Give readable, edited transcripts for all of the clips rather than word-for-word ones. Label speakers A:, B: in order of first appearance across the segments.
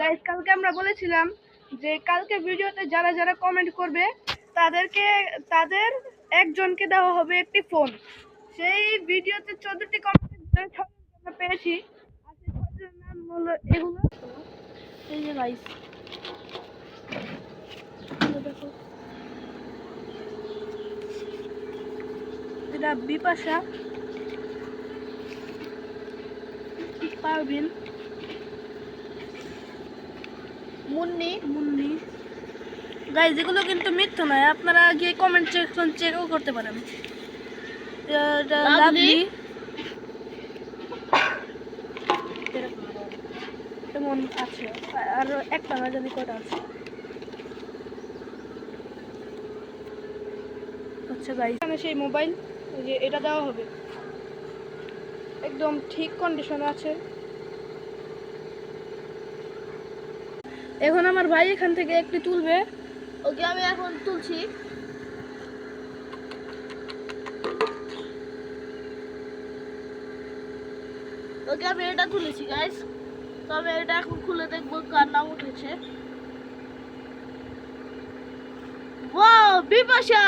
A: Guys কালকে আমরা বলেছিলাম যে কালকে ভিডিওতে যারা যারা কমেন্ট করবে তাদের একজনকে দেওয়া হবে একটি ফোন। সেই ভিডিওতে 14টি কমেন্ট আমরা পেয়েছি। আর সেই 6জনের নাম হলো এগুলো। এই যে গাইস দেখো, এটা বিপাশা, পারভিন, মুন্নি। গাইস এগুলো কিন্তু মিথ্যা নয়, আপনারা গিয়ে কমেন্ট সেকশন চেকও করতে পারেন। এটা লাভলি, এমন আছে আর একটা না জানি কটা আছে। আচ্ছা গাইস এখানে সেই মোবাইল যে এটা দেওয়া হবে, একদম ঠিক কন্ডিশনে আছে। এখন আমার ভাই এখান থেকে একটি তুলবে। ওকে আমি এখন তুলছি। ওকে আমি এটা তুলেছি গাইস, তো আমি এটা এখন খুলে দেখবো কার নাম উঠেছে। ওয়াও, বিপাশা!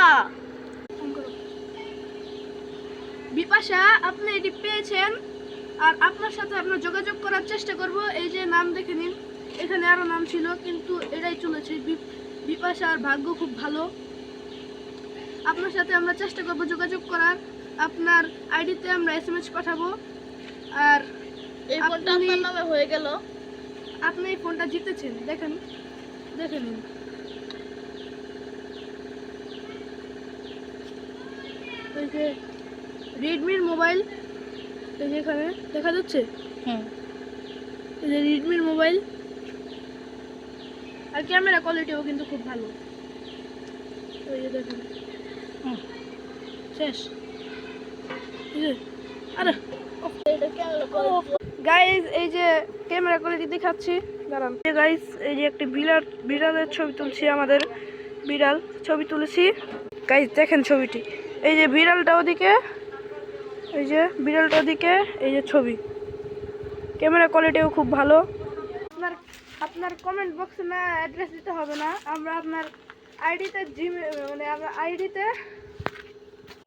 A: বিপাশা, আপনি এটি পেয়েছেন আর আপনার সাথে আমরা যোগাযোগ করার চেষ্টা করব। এই যে নাম দেখে নিন, এখানে আরো নাম ছিল কিন্তু এটাই চলেছে। বিপাশার ভাগ্য খুব ভালো। আপনার সাথে আমরা চেষ্টা করব যোগাযোগ করার। আপনার আইডিতে আমরা SMS পাঠাবো। আর এই ফোনটা আপনার নামে হয়ে গেল। আপনি এই ফোনটা জিতেছেন, দেখেন, দেখে নিন। এই যে রেডমির মোবাইল, এই যে এখানে দেখা যাচ্ছে। এই যে রেডমির মোবাইল, আর ক্যামেরা কোয়ালিটিও কিন্তু খুব ভালো। এই যে দেখেন, শেষ। আরে গাইস এই যে ক্যামেরা কোয়ালিটি দেখাচ্ছি, দাঁড়ান। গাইস এই যে একটি বিড়ালের ছবি তুলছি, আমাদের বিড়াল ছবি তুলেছি। গাইস দেখেন ছবিটি, এই যে বিড়ালটা ওদিকে, এই যে বিড়ালটা ওদিকে, এই যে ছবি। ক্যামেরা কোয়ালিটিও খুব ভালো। আপনার কমেন্ট বক্সে না অ্যাড্রেস দিতে হবে না, আমরা আপনার আইডিতে আমরা আইডিতে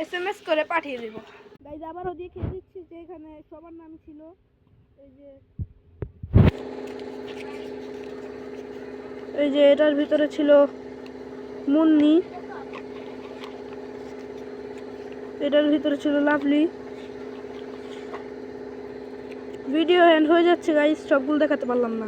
A: SMS করে পাঠিয়ে দেব। গাইস আবারও দেখিয়ে দিচ্ছি যে এখানে সবার নাম ছিল। এই যে এটার ভিতরে ছিল মুন্নি, এটার ভিতরে ছিল লাভলি। ভিডিও এন্ড হয়ে যাচ্ছে গাইস, সবগুলো দেখাতে পারলাম না।